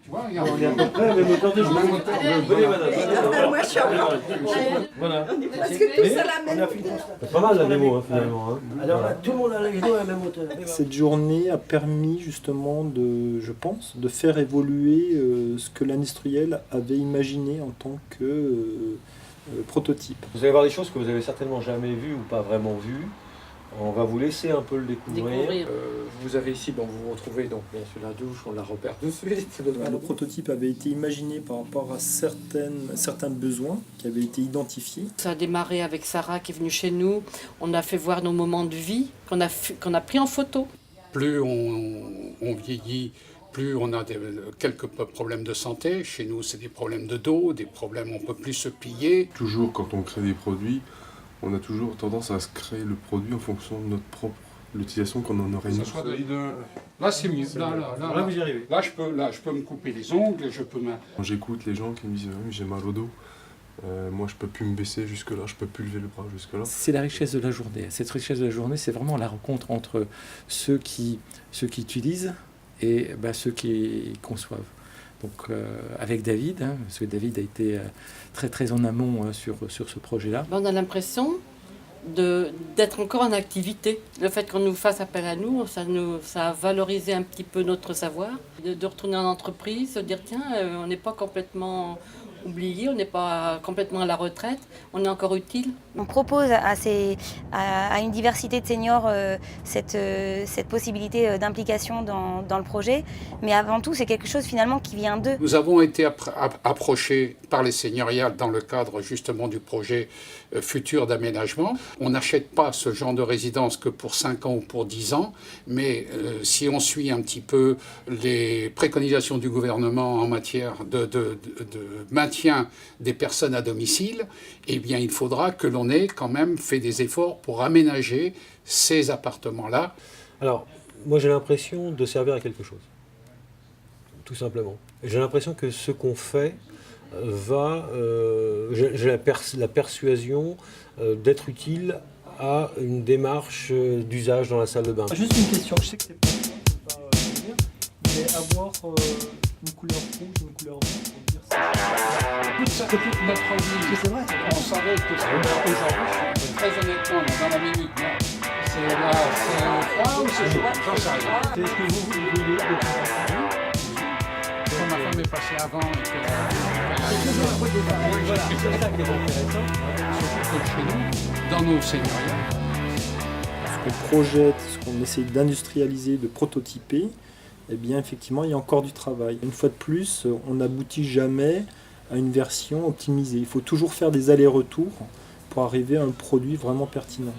Tu vois, On est à peu près à la même hauteur de jeu. Venez, madame. Moi, je suis en Voilà. Parce que tous à la même C'est pas mal la démo, finalement. Alors là, tout le monde a la vidéo à la même hauteur. Cette journée a permis justement je pense, de faire évoluer ce que l'industriel avait imaginé en tant que prototype. Vous allez voir des choses que vous avez certainement jamais vues ou pas vraiment vues. On va vous laisser un peu le découvrir. Vous avez ici, vous vous retrouvez donc bien sûr la douche, on la repère tout de suite. Le prototype avait été imaginé par rapport à certains besoins qui avaient été identifiés. Ça a démarré avec Sarah qui est venue chez nous. On a fait voir nos moments de vie qu'on a pris en photo. Plus on vieillit, plus on a quelques problèmes de santé. Chez nous, c'est des problèmes de dos, des problèmes, on ne peut plus se plier. Toujours, quand on crée des produits, on a toujours tendance à se créer le produit en fonction de notre propre l'utilisation qu'on en aurait. Là, c'est mieux. Là, vous y arrivez. Là, je peux me couper les ongles, je peux me... Quand j'écoute les gens qui me disent j'ai mal au dos, moi je peux plus me baisser jusque-là, je peux plus lever le bras jusque-là. C'est la richesse de la journée. Cette richesse de la journée, c'est vraiment la rencontre entre ceux qui utilisent et ceux qui conçoivent. Donc avec David, parce que David a été très très en amont sur ce projet-là. On a l'impression d'être encore en activité. Le fait qu'on nous fasse appel à nous, ça a valorisé un petit peu notre savoir. De retourner en entreprise, se dire tiens, on n'est pas complètement oublié, on n'est pas complètement à la retraite, on est encore utile. On propose à une diversité de seniors cette possibilité d'implication dans le projet, mais avant tout c'est quelque chose finalement qui vient d'eux. Nous avons été approchés par les seigneuriales dans le cadre justement du projet futur d'aménagement. On n'achète pas ce genre de résidence que pour 5 ans ou pour 10 ans, mais si on suit un petit peu les préconisations du gouvernement en matière de maintien des personnes à domicile, eh bien il faudra que l'on ait quand même fait des efforts pour aménager ces appartements-là. Alors, moi j'ai l'impression de servir à quelque chose, tout simplement. J'ai l'impression que ce qu'on fait j'ai la persuasion d'être utile à une démarche d'usage dans la salle de bain. Juste une question, je sais que c'est pas venir, mais avoir une couleur rouge, une couleur rouge, pour dire ça. Toute notre vie, C'est vrai. on savait que aujourd'hui, très honnêtement, dans la minute, c'est froid ou c'est chaud, j'en sais rien. Est-ce que vous voulez Quand ma femme est passée avant, et que surtout chez nous, dans nos seigneuriales. Ce qu'on projette, ce qu'on essaie d'industrialiser, de prototyper, eh bien effectivement il y a encore du travail. Une fois de plus, on n'aboutit jamais à une version optimisée. Il faut toujours faire des allers-retours pour arriver à un produit vraiment pertinent.